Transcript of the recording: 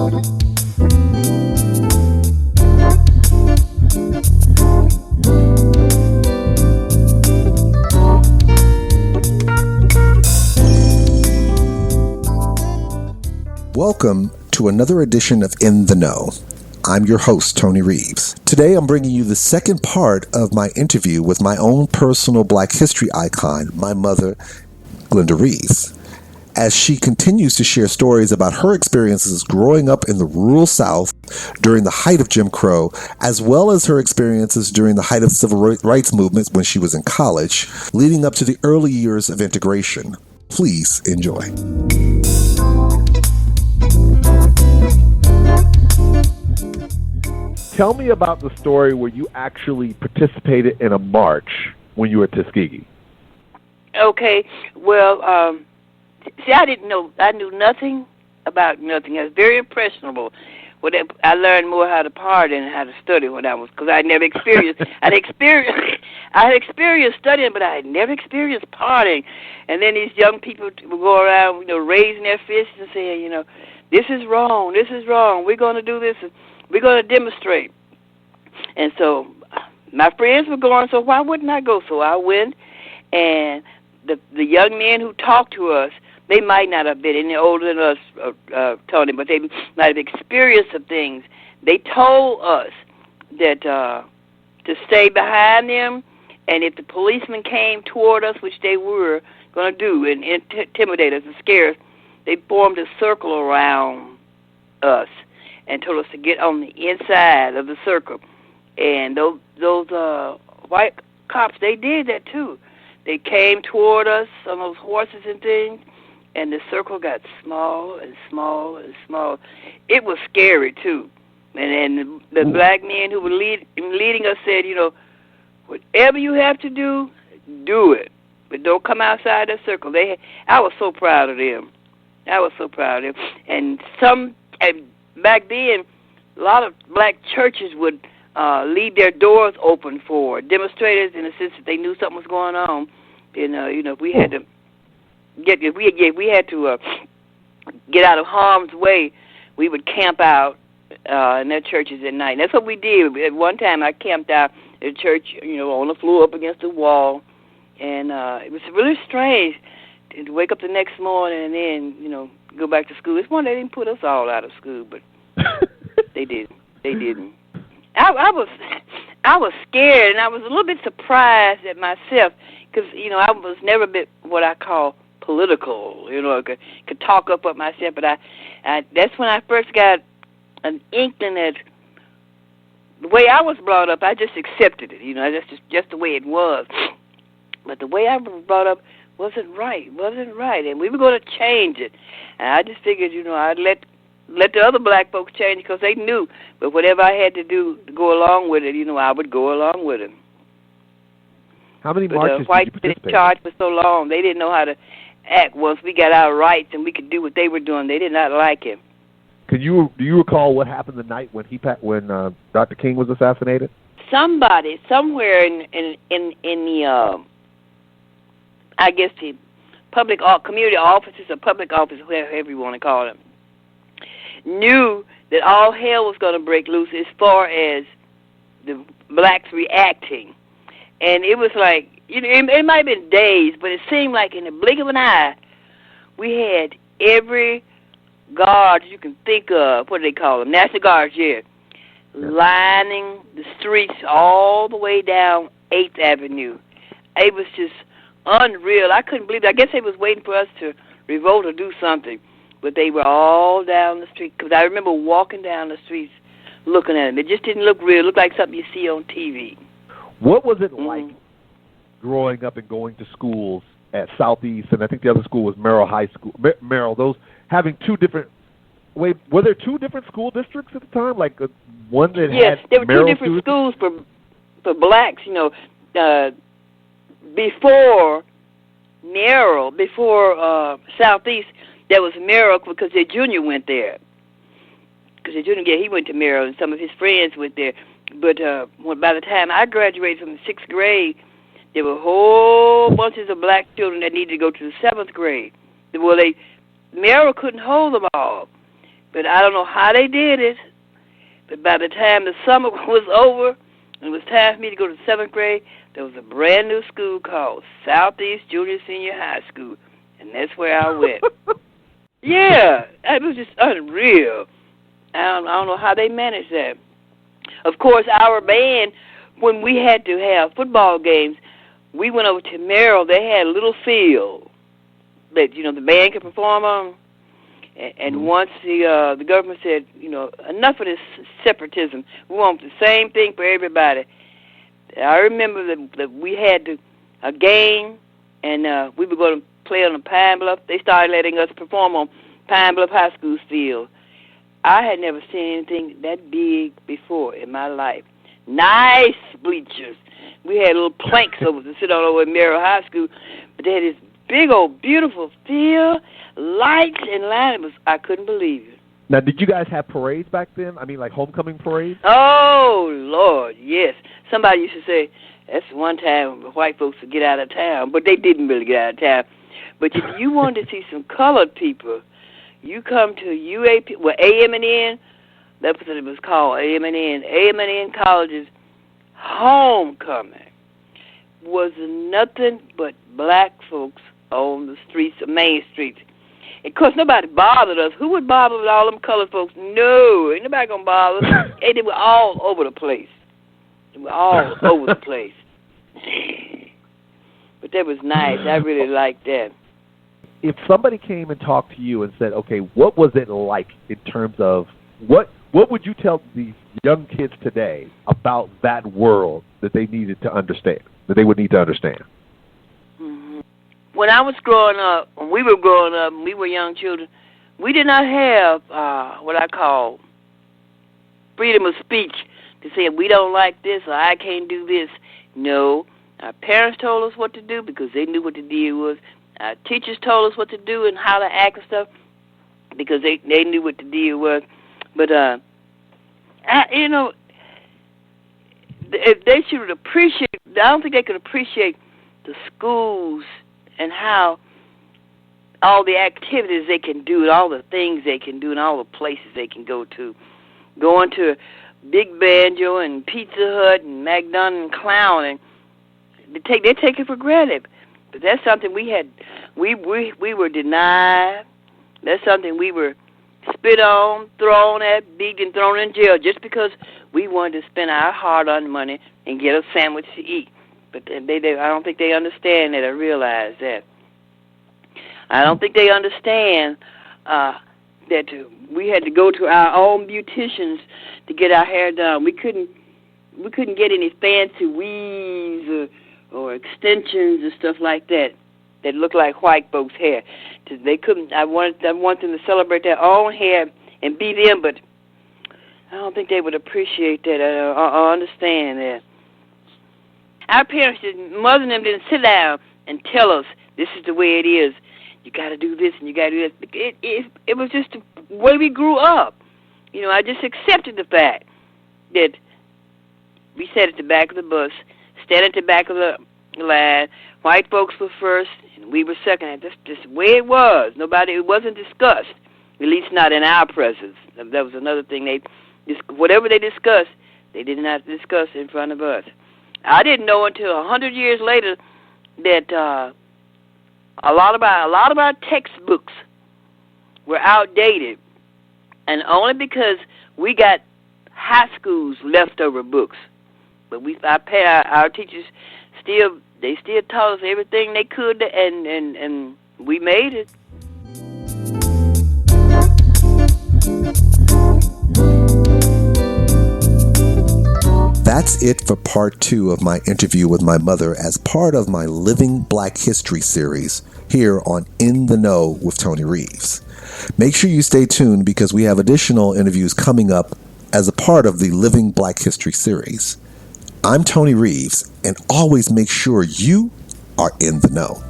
Welcome to another edition of In the Know. I'm your host, Tony Reeves. Today I'm bringing you the second part of my interview with my own personal Black history icon, my mother, Glenda Reeves, as she continues to share stories about her experiences growing up in the rural South during the height of Jim Crow, as well as her experiences during the height of civil rights movements when she was in college, leading up to the early years of integration. Please enjoy. Tell me about the story where you actually participated in a march when you were at Tuskegee. Okay, well, see, I knew nothing about nothing. I was very impressionable. I learned more how to party than how to study because I never experienced. I had experienced studying, but I had never experienced partying. And then these young people would go around, raising their fists and saying, this is wrong. This is wrong. We're going to do this. We're going to demonstrate. And so my friends were going, so why wouldn't I go? So I went, and the young men who talked to us, they might not have been any older than us, Tony, but they might have experienced some things. They told us that to stay behind them, and if the policemen came toward us, which they were going to do, and intimidate us and scare us, they formed a circle around us and told us to get on the inside of the circle. And those white cops, they did that too. They came toward us on those horses and things, and the circle got smaller and smaller and smaller. It was scary too. And the black men who were leading us said, whatever you have to do, do it, but don't come outside that circle. I was so proud of them. And back then, a lot of black churches would leave their doors open for demonstrators in the sense that they knew something was going on. And we had to get out of harm's way. We would camp out in their churches at night. And that's what we did. At one time, I camped out at a church, on the floor up against the wall, and it was really strange to wake up the next morning and then, go back to school. It's one they didn't put us all out of school, but they did. They didn't. I was scared, and I was a little bit surprised at myself because, I was never a bit what I call political, could talk up myself, but that's when I first got an inkling that the way I was brought up, I just accepted it, that's just the way it was. But the way I was brought up wasn't right, and we were going to change it. And I just figured, I'd let the other black folks change because they knew. But whatever I had to do to go along with it, I would go along with it. How many marches did you participate? The whites been in charge for so long, they didn't know how to act once we got our rights and we could do what they were doing. They did not like it. Do you recall what happened the night when Dr. King was assassinated? Somebody somewhere in the I guess the community offices or public office, whatever you want to call them, knew that all hell was going to break loose as far as the blacks reacting. And it was like, it might have been days, but it seemed like in the blink of an eye, we had every guard you can think of, what do they call them, National Guards, lining the streets all the way down 8th Avenue. It was just unreal. I couldn't believe it. I guess they was waiting for us to revolt or do something, but they were all down the street. Because I remember walking down the streets looking at them. It just didn't look real. It looked like something you see on TV. What was it like growing up and going to schools at Southeast, and I think the other school was Merrill High School, those having two different, were there two different school districts at the time? Like one that yes, had there were Merrill two different schools for blacks, before Merrill, before Southeast, there was Merrill because their junior went there. Because their junior, he went to Merrill, and some of his friends went there. But by the time I graduated from the 6th grade, there were whole bunches of black children that needed to go to the 7th grade. Well, Merrill couldn't hold them all. But I don't know how they did it. But by the time the summer was over and it was time for me to go to 7th grade, there was a brand new school called Southeast Junior Senior High School, and that's where I went. Yeah, it was just unreal. I don't know how they managed that. Of course, our band, when we had to have football games, we went over to Merrill. They had a little field that, the band could perform on. And once the government said, enough of this separatism, we want the same thing for everybody. I remember that we had a game, and we were going to play on the Pine Bluff. They started letting us perform on Pine Bluff High School field. I had never seen anything that big before in my life. Nice bleachers. We had little planks over to sit on over at Merrill High School, but they had this big old beautiful field, lights and line. I couldn't believe it. Now, did you guys have parades back then? I mean, like homecoming parades? Oh, Lord, yes. Somebody used to say, that's one time white folks would get out of town, but they didn't really get out of town. But if you wanted to see some colored people, you come to UAP, AM&N, that's what it was called, AM&N. AM&N College's homecoming was nothing but black folks on the streets, the main streets. Of course, nobody bothered us. Who would bother with all them colored folks? No, ain't nobody gonna bother us. And they were all over the place. They were all over the place. But that was nice. I really liked that. If somebody came and talked to you and said, okay, what was it like in terms of what would you tell these young kids today about that world that they needed to understand, that they would need to understand? Mm-hmm. When I was growing up, when we were growing up, and we were young children, we did not have what I call freedom of speech to say we don't like this or I can't do this. No, our parents told us what to do because they knew what the deal was. Our teachers told us what to do and how to act and stuff because they knew what the deal was. But, they should appreciate, I don't think they could appreciate the schools and how all the activities they can do and all the things they can do and all the places they can go to. Going to Big Banjo and Pizza Hut and McDonald's and Clown, and they take it for granted. But that's something we were denied. That's something we were spit on, thrown at, beat, and thrown in jail just because we wanted to spend our hard-earned money and get a sandwich to eat. But I don't think they understand that or realize that. I don't think they understand that we had to go to our own beauticians to get our hair done. We couldn't get any fancy weaves or extensions and stuff like that looked like white folks' hair. They couldn't. I want them to celebrate their own hair and be them, but I don't think they would appreciate that or understand that. Our parents, mother and them didn't sit down and tell us this is the way it is. You got to do this and you got to do this. It was just the way we grew up. I just accepted the fact that we sat at the back of the bus, stand at the back of the line. White folks were first, and we were second. That's just the way it was. It wasn't discussed, at least not in our presence. That was another thing. Whatever they discussed, they did not discuss in front of us. I didn't know until 100 years later that a lot of our textbooks were outdated, and only because we got high school's leftover books. But our teachers still taught us everything they could, and we made it. That's it for part 2 of my interview with my mother as part of my Living Black History series here on In the Know with Tony Reeves. Make sure you stay tuned because we have additional interviews coming up as a part of the Living Black History series. I'm Tony Reeves, and always make sure you are in the know.